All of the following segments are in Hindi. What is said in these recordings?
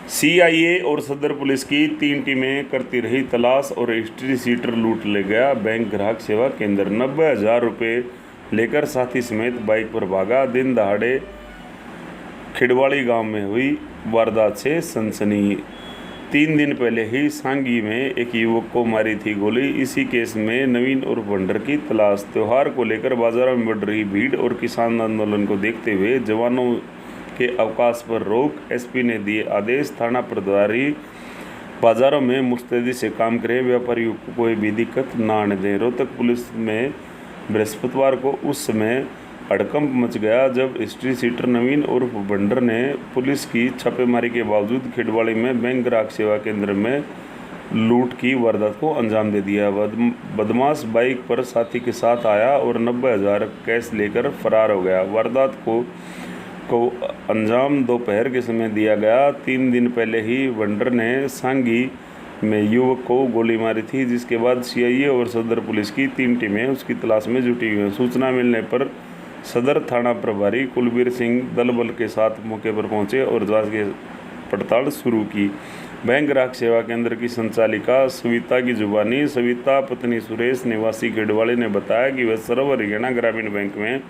सीआईए और सदर पुलिस की 3 टीमें करती रही तलाश और हिस्ट्री सीटर लूट ले गया बैंक ग्राहक सेवा केंद्र। 90,000 रुपये लेकर साथी समेत बाइक पर भागा। दिन दहाड़े खिड़वाड़ी गांव में हुई वारदात से सनसनी। 3 दिन पहले ही सांगी में एक युवक को मारी थी गोली। इसी केस में नवीन उर्फ भंडर की तलाश। त्योहार को लेकर बाजारों में बढ़ रही भीड़ और किसान आंदोलन को देखते हुए जवानों के अवकाश पर रोक, एसपी ने दिए आदेश। थाना प्रभारी बाजारों में मुस्तैदी से काम करें, व्यापारियों को कोई भी दिक्कत न आने दें। रोहतक पुलिस में बृहस्पतिवार को उस समय हड़कंप मच गया जब हिस्ट्री सीटर नवीन उर्फ भंडर ने पुलिस की छापेमारी के बावजूद खिड़वाड़ी में बैंक ग्राहक सेवा केंद्र में लूट की वारदात को अंजाम दे दिया। बदमाश बाइक पर साथी के साथ आया और 90,000 कैश लेकर फरार हो गया। वारदात को अंजाम दोपहर के समय दिया गया। 3 दिन पहले ही भंडर ने सांगी में युवक को गोली मारी थी, जिसके बाद सीआईए और सदर पुलिस की 3 टीमें उसकी तलाश में जुटी हुई हैं। सूचना मिलने पर सदर थाना प्रभारी कुलबीर सिंह दल बल के साथ मौके पर पहुंचे और जांच की पड़ताल शुरू की। बैंक ग्राहक सेवा केंद्र की संचालिका सविता की जुबानी सविता पत्नी सुरेश निवासी खिड़वाड़ी ने बताया कि वह सर्व हरियाणा ग्रामीण बैंक में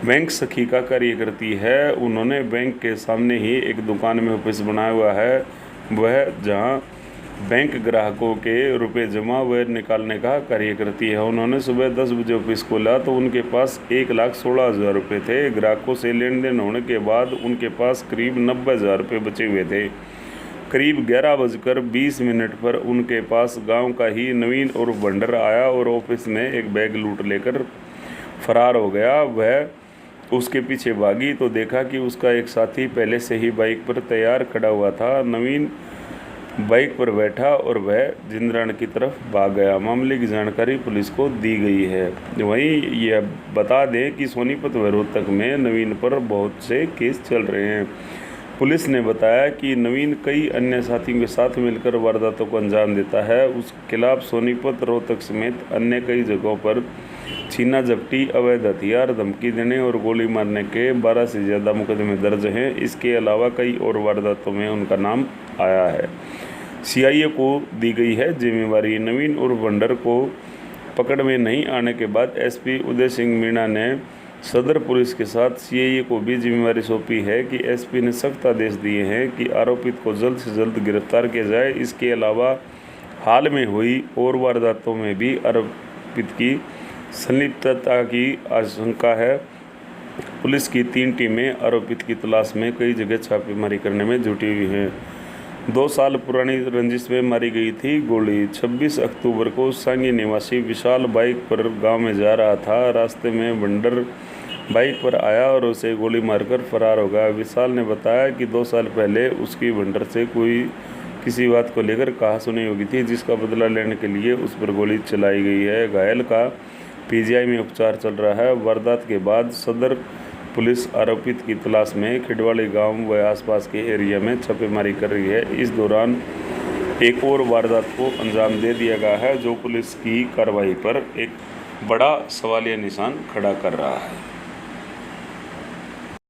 बैंक सखी का कार्य करती है। उन्होंने बैंक के सामने ही एक दुकान में ऑफिस बनाया हुआ है, वह जहां बैंक ग्राहकों के रुपए जमा व निकालने का कार्य करती है। उन्होंने सुबह 10 बजे ऑफिस खोला तो उनके पास 1,16,000 रुपये थे। ग्राहकों से लेन देन होने के बाद उनके पास करीब 90,000 रुपये बचे हुए थे। करीब 11:20 पर उनके पास गांव का ही नवीन और भंडर आया और ऑफिस में एक बैग लूट लेकर फरार हो गया। वह उसके पीछे भागी तो देखा कि उसका एक साथी पहले से ही बाइक पर तैयार खड़ा हुआ था। नवीन बाइक पर बैठा और वह जिंद्रान की तरफ भाग गया। मामले की जानकारी पुलिस को दी गई है। वहीं यह बता दें कि सोनीपत व रोहतक में नवीन पर बहुत से केस चल रहे हैं। पुलिस ने बताया कि नवीन कई अन्य साथियों के साथ मिलकर वारदातों को अंजाम देता है। उसके खिलाफ सोनीपत, रोहतक समेत अन्य कई जगहों पर छीना झपटी, अवैध हथियार, धमकी देने और गोली मारने के 12 से ज़्यादा मुकदमे दर्ज हैं। इसके अलावा कई और वारदातों में उनका नाम आया है। सीआईए को दी गई है जिम्मेवारी। नवीन उर्फ भंडर को पकड़ में नहीं आने के बाद एसपी उदय सिंह मीणा ने सदर पुलिस के साथ सीआईए को भी जिम्मेवारी सौंपी है कि एसपी ने सख्त आदेश दिए हैं कि आरोपित को जल्द से जल्द गिरफ्तार किया जाए। इसके अलावा हाल में हुई और वारदातों में भी आरोपित की संलिप्तता की आशंका है। पुलिस की 3 टीमें आरोपित की तलाश में कई जगह छापेमारी करने में जुटी हुई हैं। 2 साल पुरानी रंजिश में मारी गई थी गोली। 26 अक्टूबर को सांगी निवासी विशाल बाइक पर गांव में जा रहा था। रास्ते में भंडर बाइक पर आया और उसे गोली मारकर फरार हो गया। विशाल ने बताया कि 2 साल पहले उसकी भंडर से किसी बात को लेकर कहासुनी हो गई थी, जिसका बदला लेने के लिए उस पर गोली चलाई गई है। घायल का पीजीआई में उपचार चल रहा है। वारदात के बाद सदर पुलिस आरोपित की तलाश में खिड़वाड़ी गांव व आसपास के एरिया में छापेमारी कर रही है। इस दौरान एक और वारदात को अंजाम दे दिया गया है, जो पुलिस की कार्रवाई पर एक बड़ा सवालिया निशान खड़ा कर रहा है।